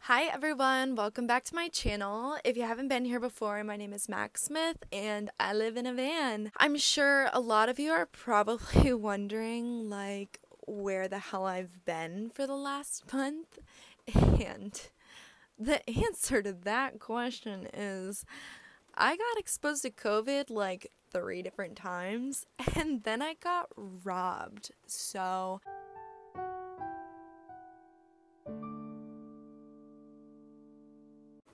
Hi everyone, welcome back to my channel. If you haven't been here before, my name is Mac Smith and I live in a van. I'm sure a lot of you are probably wondering like where the hell I've been for the last month, and the answer to that question is I got exposed to COVID like 3 different times and then I got robbed. So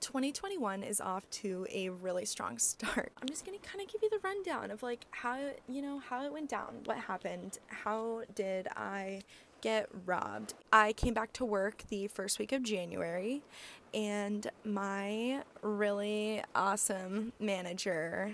2021 is off to a really strong start. I'm just gonna kind of give you the rundown of like how it went down, what happened, how did I get robbed. I came back to work the first week of January and my really awesome manager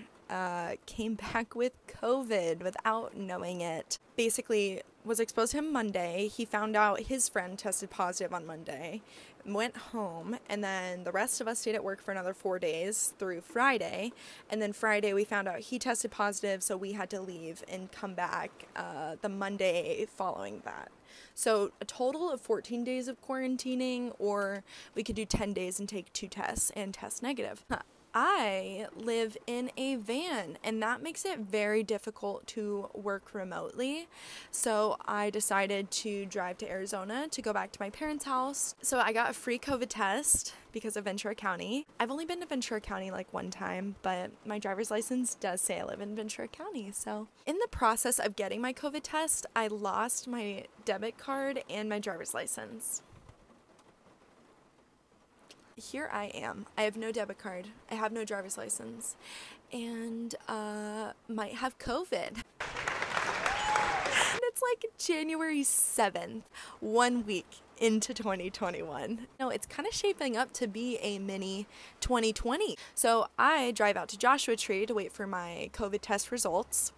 came back with COVID without knowing it. Basically was exposed to him Monday. He found out his friend tested positive on Monday, went home, and then the rest of us stayed at work for another 4 days through Friday. And then Friday we found out he tested positive, so we had to leave and come back the Monday following that. So a total of 14 days of quarantining, or we could do 10 days and take 2 tests and test negative. I live in a van and that makes it very difficult to work remotely. So I decided to drive to Arizona to go back to my parents' house. So I got a free COVID test because of Ventura County. I've only been to Ventura County like one time, but my driver's license does say I live in Ventura County. So in the process of getting my COVID test, I lost my debit card and my driver's license. Here I am. I have no debit card. I have no driver's license, and might have COVID. And it's like January 7th, 1 week into 2021. No, it's kind of shaping up to be a mini 2020. So I drive out to Joshua Tree to wait for my COVID test results.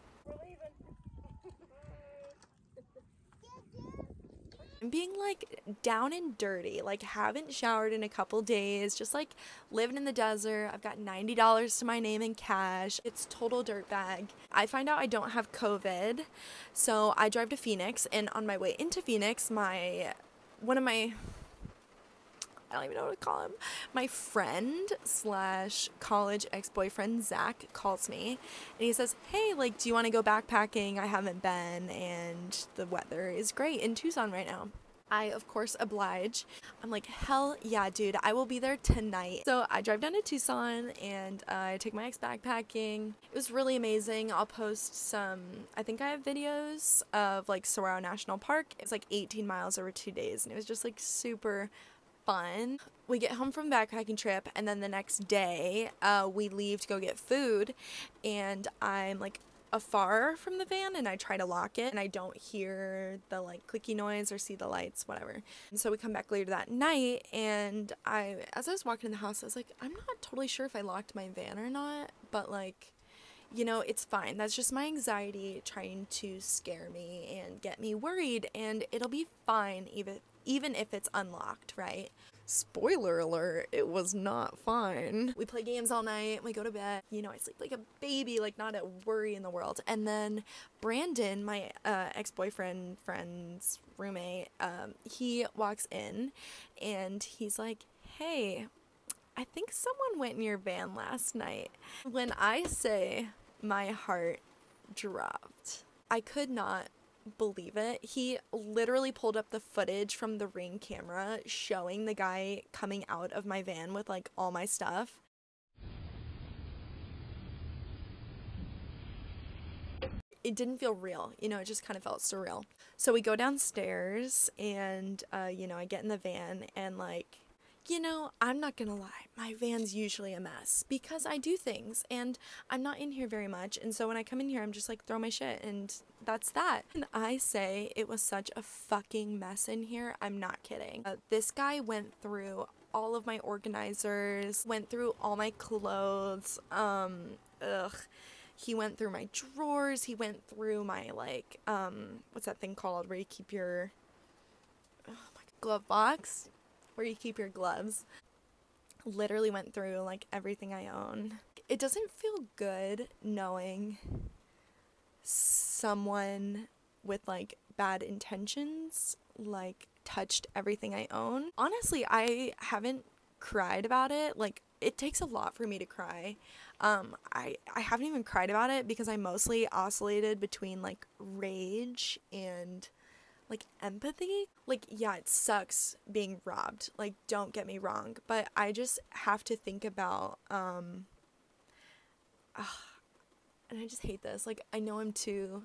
I'm being like down and dirty, like haven't showered in a couple days, just like living in the desert. I've got $90 to my name in cash. It's total dirtbag. I find out I don't have COVID, so I drive to Phoenix, and on my way into Phoenix, one of my, I don't even know what to call him, my friend slash college ex-boyfriend Zach calls me and he says, hey, like, do you want to go backpacking? I haven't been and the weather is great in Tucson right now. I, of course, oblige. I'm like, hell yeah, dude, I will be there tonight. So I drive down to Tucson and I take my ex backpacking. It was really amazing. I'll post some, I think I have videos of like Saguaro National Park. It's like 18 miles over 2 days and it was just like super fun. We get home from the backpacking trip and then the next day we leave to go get food, and I'm like afar from the van and I try to lock it and I don't hear the like clicky noise or see the lights, whatever. And so we come back later that night and as I was walking in the house, I was like, I'm not totally sure if I locked my van or not, but like, you know, it's fine. That's just my anxiety trying to scare me and get me worried, and it'll be fine even if it's unlocked, right? Spoiler alert, it was not fine. We play games all night, we go to bed, you know, I sleep like a baby, like not a worry in the world. And then Brandon, my ex-boyfriend friend's roommate, he walks in and he's like, hey, I think someone went in your van last night. When I say my heart dropped, I could not believe it. He literally pulled up the footage from the Ring camera showing the guy coming out of my van with like all my stuff. It didn't feel real, you know, it just kind of felt surreal. So we go downstairs and you know, I get in the van and like, you know, I'm not gonna lie, my van's usually a mess because I do things and I'm not in here very much, and so when I come in here I'm just like throw my shit and that's that. And I say it was such a fucking mess in here, I'm not kidding. This guy went through all of my organizers, went through all my clothes, he went through my drawers, he went through my like, what's that thing called where you keep your, oh my, glove box? Where you keep your gloves. Literally went through like everything I own. It doesn't feel good knowing someone with like bad intentions like touched everything I own. Honestly, I haven't cried about it. Like, it takes a lot for me to cry. I haven't even cried about it because I mostly oscillated between like rage and like empathy. Like, yeah, it sucks being robbed, like, don't get me wrong, but I just have to think about and I just hate this, like, I know I'm too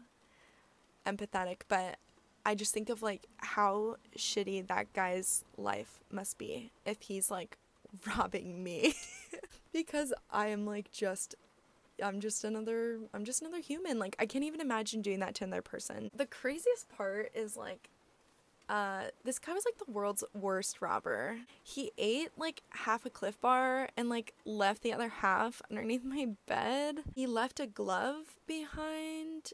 empathetic, but I just think of like how shitty that guy's life must be if he's like robbing me. Because I am like I'm just another human. Like, I can't even imagine doing that to another person. The craziest part is like this guy was like the world's worst robber. He ate like half a Cliff Bar and like left the other half underneath my bed. He left a glove behind.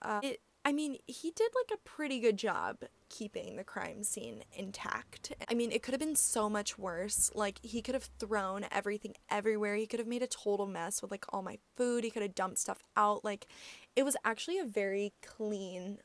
I mean, he did like a pretty good job keeping the crime scene intact. I mean, it could have been so much worse. Like, he could have thrown everything everywhere. He could have made a total mess with like all my food. He could have dumped stuff out. Like, it was actually a very clean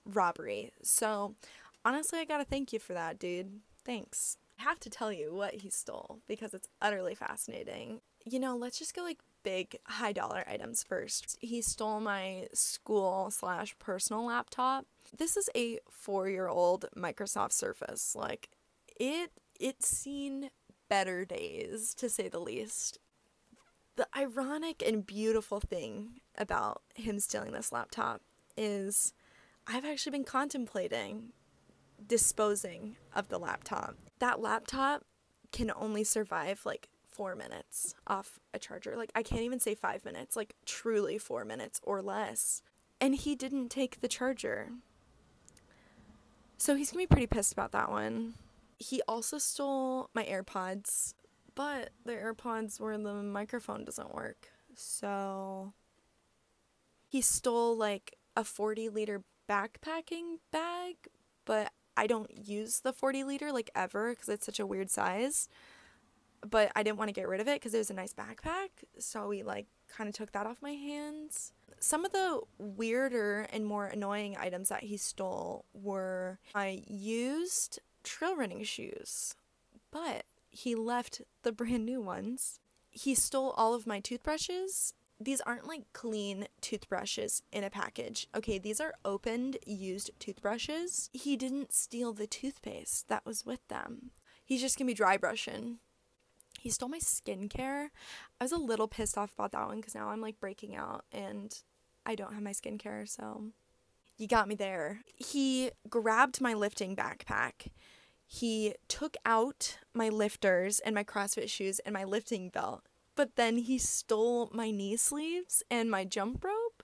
robbery. So, honestly, I gotta thank you for that, dude. Thanks. I have to tell you what he stole because it's utterly fascinating. You know, let's just go like big high dollar items first. He stole my school/personal laptop. This is a 4-year-old Microsoft Surface. Like, it's seen better days, to say the least. The ironic and beautiful thing about him stealing this laptop is I've actually been contemplating disposing of the laptop. That laptop can only survive like 4 minutes off a charger. Like, I can't even say 5 minutes, like truly 4 minutes or less. And he didn't take the charger. So he's gonna be pretty pissed about that one. He also stole my AirPods, but the AirPods where the microphone doesn't work. So he stole like a 40-liter backpacking bag, but I don't use the 40-liter like ever because it's such a weird size. But I didn't want to get rid of it because it was a nice backpack, so we like kind of took that off my hands. Some of the weirder and more annoying items that he stole were my used trail running shoes, but he left the brand new ones. He stole all of my toothbrushes. These aren't like clean toothbrushes in a package. Okay, these are opened, used toothbrushes. He didn't steal the toothpaste that was with them. He's just gonna be dry brushing. He stole my skincare. I was a little pissed off about that one because now I'm like breaking out and I don't have my skincare, so you got me there. He grabbed my lifting backpack. He took out my lifters and my CrossFit shoes and my lifting belt, but then he stole my knee sleeves and my jump rope.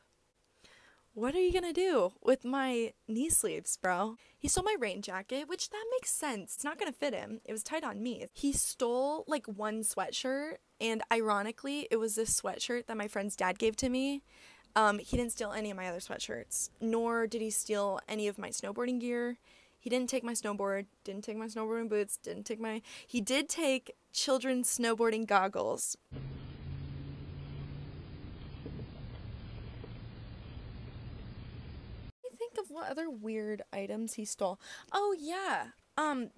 What are you gonna do with my knee sleeves, bro? He stole my rain jacket, which that makes sense. It's not gonna fit him. It was tight on me. He stole like one sweatshirt, and ironically, it was this sweatshirt that my friend's dad gave to me. He didn't steal any of my other sweatshirts, nor did he steal any of my snowboarding gear. He didn't take my snowboard, didn't take my snowboarding boots, he did take children's snowboarding goggles. Think of what other weird items he stole. Oh yeah,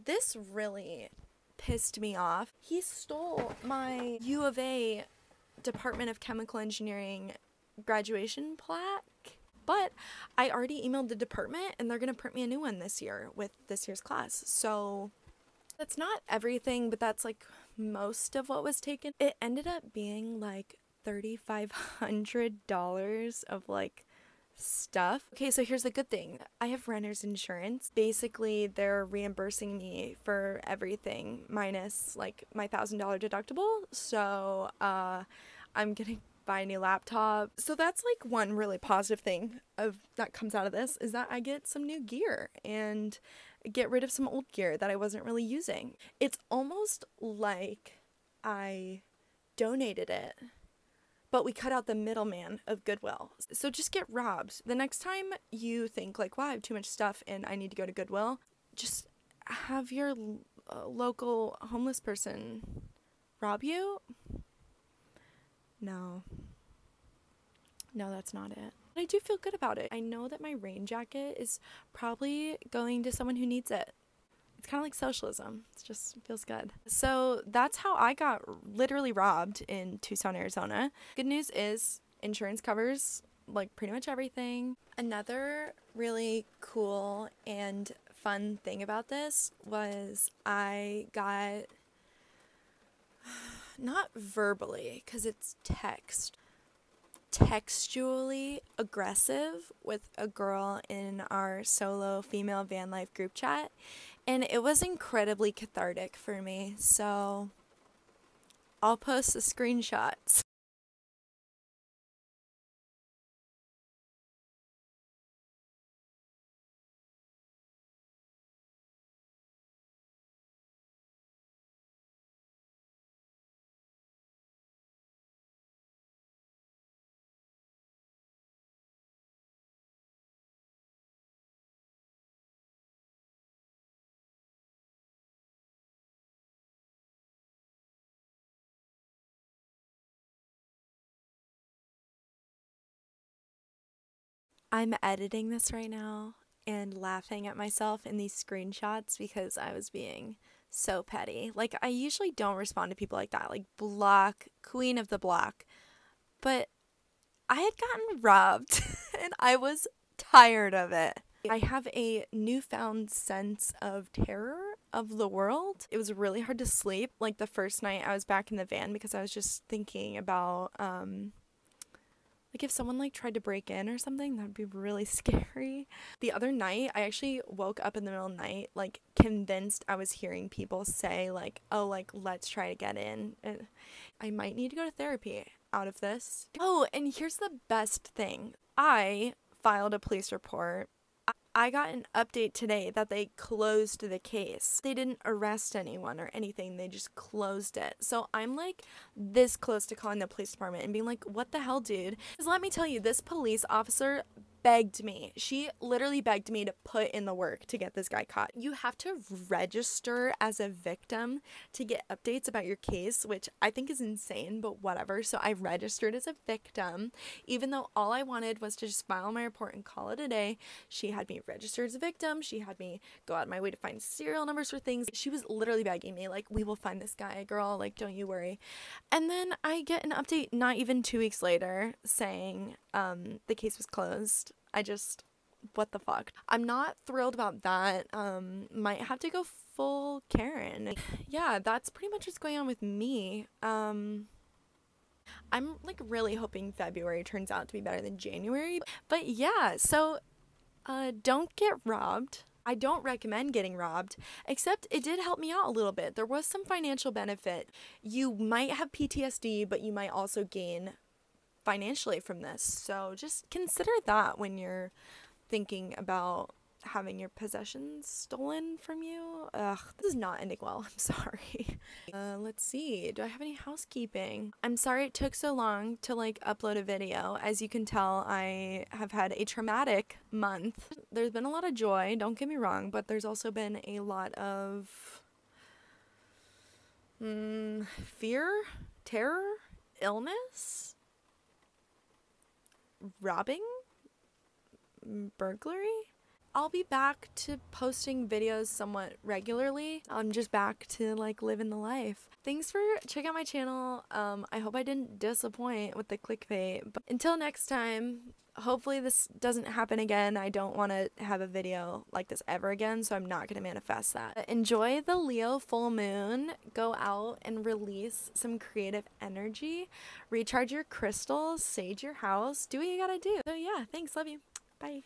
this really pissed me off. He stole my U of A Department of Chemical Engineering graduation plaque, but I already emailed the department and they're gonna print me a new one this year with this year's class. So that's not everything, but that's like most of what was taken. It ended up being like $3,500 of like stuff. Okay, so here's the good thing. I have renter's insurance. Basically, they're reimbursing me for everything minus like my $1,000 deductible. So I'm gonna buy a new laptop. So that's like one really positive thing that comes out of this is that I get some new gear and get rid of some old gear that I wasn't really using. It's almost like I donated it, but we cut out the middleman of Goodwill. So just get robbed. The next time you think like, wow, I have too much stuff and I need to go to Goodwill, just have your local homeless person rob you. No, that's not it. But I do feel good about it. I know that my rain jacket is probably going to someone who needs it. It's kind of like socialism. It just feels good. So that's how I got literally robbed in Tucson, Arizona. Good news is insurance covers like pretty much everything. Another really cool and fun thing about this was I got, not verbally because it's textually aggressive with a girl in our Solo Female Vanlife group chat, and it was incredibly cathartic for me, so I'll post the screenshots. I'm editing this right now and laughing at myself in these screenshots because I was being so petty. Like, I usually don't respond to people like that, like block, queen of the block. But I had gotten robbed and I was tired of it. I have a newfound sense of terror of the world. It was really hard to sleep. Like the first night I was back in the van because I was just thinking about like if someone like tried to break in or something, that would be really scary. The other night, I actually woke up in the middle of the night, like convinced I was hearing people say like, oh, like let's try to get in. And I might need to go to therapy out of this. Oh, and here's the best thing. I filed a police report. I got an update today that they closed the case. They didn't arrest anyone or anything. They just closed it. So I'm like this close to calling the police department and being like, what the hell, dude? Because let me tell you, this police officer begged me. She literally begged me to put in the work to get this guy caught. You have to register as a victim to get updates about your case, which I think is insane, but whatever. So I registered as a victim, even though all I wanted was to just file my report and call it a day. She had me registered as a victim. She had me go out of my way to find serial numbers for things. She was literally begging me, like, we will find this guy, girl, like, don't you worry. And then I get an update not even 2 weeks later saying the case was closed. What the fuck? I'm not thrilled about that. Might have to go full Karen. Yeah, that's pretty much what's going on with me. I'm like really hoping February turns out to be better than January. But yeah, so don't get robbed. I don't recommend getting robbed, except it did help me out a little bit. There was some financial benefit. You might have PTSD, but you might also gain financially from this. So just consider that when you're thinking about having your possessions stolen from you. Ugh, this is not ending well. I'm sorry. Let's see. Do I have any housekeeping? I'm sorry it took so long to like upload a video. As you can tell, I have had a traumatic month. There's been a lot of joy, don't get me wrong, but there's also been a lot of fear, terror, illness, robbing, burglary. I'll be back to posting videos somewhat regularly. I'm just back to like living the life. Thanks for checking out my channel. I hope I didn't disappoint with the clickbait, but until next time, hopefully this doesn't happen again. I don't want to have a video like this ever again, so I'm not going to manifest that. Enjoy the Leo full moon. Go out and release some creative energy. Recharge your crystals, sage your house, do what you gotta do. So yeah, thanks, love you. Bye.